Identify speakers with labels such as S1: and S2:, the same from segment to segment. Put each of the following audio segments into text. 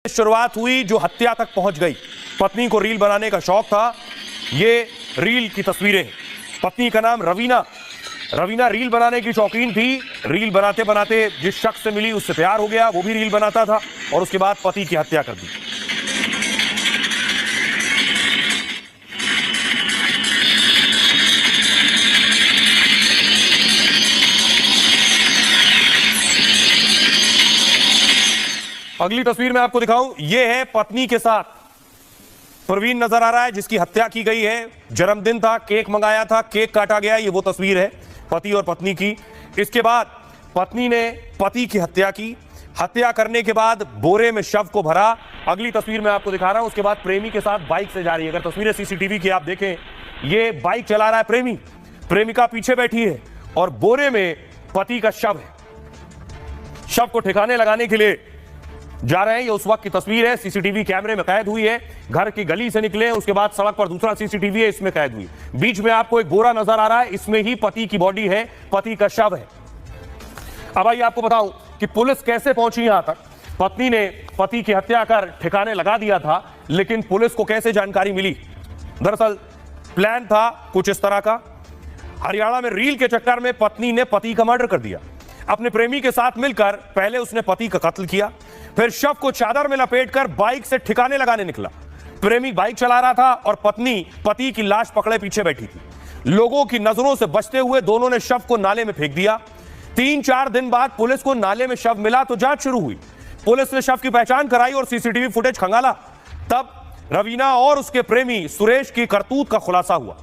S1: शुरुआत हुई जो हत्या तक पहुंच गई। पत्नी को रील बनाने का शौक था। ये रील की तस्वीरें, पत्नी का नाम रवीना। रवीना रील बनाने की शौकीन थी। रील बनाते बनाते जिस शख्स से मिली उससे प्यार हो गया, वो भी रील बनाता था और उसके बाद पति की हत्या कर दी। अगली तस्वीर मैं आपको दिखाऊं, यह है पत्नी के साथ प्रवीण नजर आ रहा है जिसकी हत्या की गई है। जन्मदिन था, केक मंगाया था, केक काटा गया। ये वो तस्वीर है पति और पत्नी की। इसके बाद पत्नी ने पति की हत्या की। हत्या करने के बाद बोरे में शव को भरा। अगली तस्वीर मैं आपको दिखा रहा हूं, उसके बाद प्रेमी के साथ बाइक से जा रही है। अगर तस्वीरें सीसीटीवी की आप देखें, ये बाइक चला रहा है प्रेमी, प्रेमिका पीछे बैठी है और बोरे में पति का शव है। शव को ठिकाने लगाने के लिए जा रहे हैं। ये उस वक्त की तस्वीर है, सीसीटीवी कैमरे में कैद हुई है। घर की गली से निकले, उसके बाद सड़क पर दूसरा सीसीटीवी है, इसमें कैद हुई। बीच में आपको एक बोरा नजर आ रहा है, इसमें ही पति की बॉडी है, पति का शव है। अब आइए आपको बताऊं कि पुलिस कैसे पहुंची यहां तक। पत्नी ने पति की हत्या कर ठिकाने लगा दिया था, लेकिन पुलिस को कैसे जानकारी मिली? दरअसल प्लान था कुछ इस तरह का। हरियाणा में रील के चक्कर में पत्नी ने पति का मर्डर कर दिया। अपने प्रेमी के साथ मिलकर पहले उसने पति का कत्ल किया, फिर शव को चादर में लपेटकर बाइक से ठिकाने लगाने निकला। प्रेमी बाइक चला रहा था और पत्नी पति की लाश पकड़े पीछे बैठी थी। लोगों की नजरों से बचते हुए दोनों ने शव को नाले में फेंक दिया। 3-4 दिन बाद पुलिस को नाले में शव मिला तो जांच शुरू हुई। पुलिस ने शव की पहचान कराई और सीसीटीवी फुटेज खंगाला। तब रवीना और उसके प्रेमी सुरेश की करतूत का खुलासा हुआ।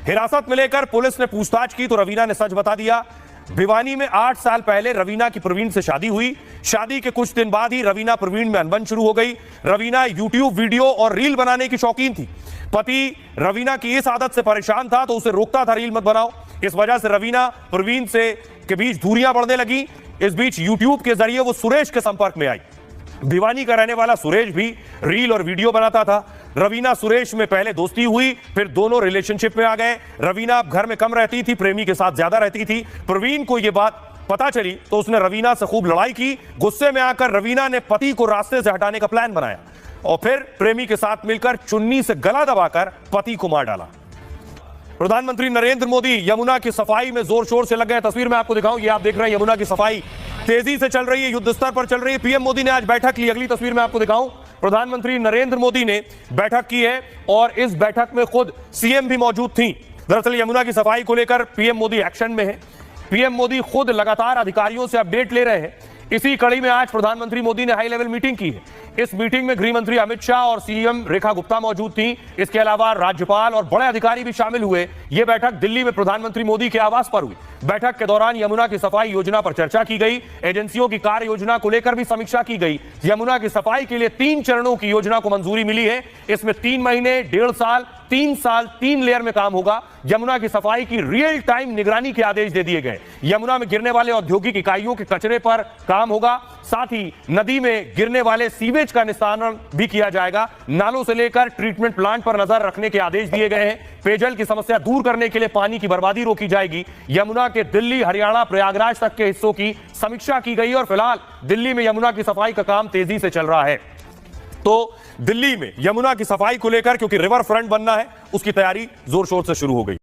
S1: हिरासत में लेकर पुलिस ने पूछताछ की तो रवीना ने सच बता दिया। भिवानी में 8 साल पहले रवीना की प्रवीण से शादी हुई। शादी के कुछ दिन बाद ही रवीना प्रवीण में अनबन शुरू हो गई। रवीना यूट्यूब वीडियो और रील बनाने की शौकीन थी। पति रवीना की इस आदत से परेशान था तो उसे रोकता था, रील मत बनाओ। इस वजह से रवीना प्रवीण से के बीच दूरियां बढ़ने लगी। इस बीच यूट्यूब के जरिए वो सुरेश के संपर्क में आई। भिवानी का रहने वाला सुरेश भी रील और वीडियो बनाता था। रवीना सुरेश में पहले दोस्ती हुई, फिर दोनों रिलेशनशिप में आ गए। रवीना अब घर में कम रहती थी, प्रेमी के साथ ज्यादा रहती थी। प्रवीण को यह बात पता चली तो उसने रवीना से खूब लड़ाई की। गुस्से में आकर रवीना ने पति को रास्ते से हटाने का प्लान बनाया और फिर प्रेमी के साथ मिलकर चुन्नी से गला दबाकर पति को मार डाला। प्रधानमंत्री नरेंद्र मोदी यमुना की सफाई में जोर शोर से लग गए। तस्वीर में आपको दिखाऊं, ये आप देख रहे हैं यमुना की सफाई तेजी से चल रही है, युद्ध स्तर पर चल रही है। पीएम मोदी ने आज बैठक ली। अगली तस्वीर में आपको दिखाऊं, प्रधानमंत्री नरेंद्र मोदी ने बैठक की है और इस बैठक में खुद सीएम भी मौजूद थी। दरअसल यमुना की सफाई को लेकर पीएम मोदी एक्शन में है। पीएम मोदी खुद लगातार अधिकारियों से अपडेट ले रहे हैं। इसी कड़ी में आज प्रधानमंत्री मोदी ने हाई लेवल मीटिंग की है। इस मीटिंग में गृह मंत्री अमित शाह और सीएम रेखा गुप्ता मौजूद थी। इसके अलावा राज्यपाल और बड़े अधिकारी भी शामिल हुए। यह बैठक दिल्ली में प्रधानमंत्री मोदी के आवास पर हुई। बैठक के दौरान यमुना की सफाई योजना पर चर्चा की गई। एजेंसियों की कार्य योजना को लेकर भी समीक्षा की गई। यमुना की सफाई के लिए 3 चरणों की योजना को मंजूरी मिली है। इसमें 3 महीने, 1.5 साल, 3 साल, 3 लेयर में काम होगा। यमुना की सफाई की रियल टाइम निगरानी के आदेश दे दिए गए। यमुना में गिरने वाले औद्योगिक इकाइयों के कचरे पर काम होगा। साथ ही नदी में गिरने वाले सीवेज का निस्तारण भी किया जाएगा। नालों से लेकर ट्रीटमेंट प्लांट पर नजर रखने के आदेश दिए गए हैं। पेयजल की समस्या दूर करने के लिए पानी की बर्बादी रोकी जाएगी। यमुना के दिल्ली, हरियाणा, प्रयागराज तक के हिस्सों की समीक्षा की गई और फिलहाल दिल्ली में यमुना की सफाई का काम तेजी से चल रहा है। तो दिल्ली में यमुना की सफाई को लेकर क्योंकि रिवर फ्रंट बनना है, उसकी तैयारी जोर शोर से शुरू हो गई।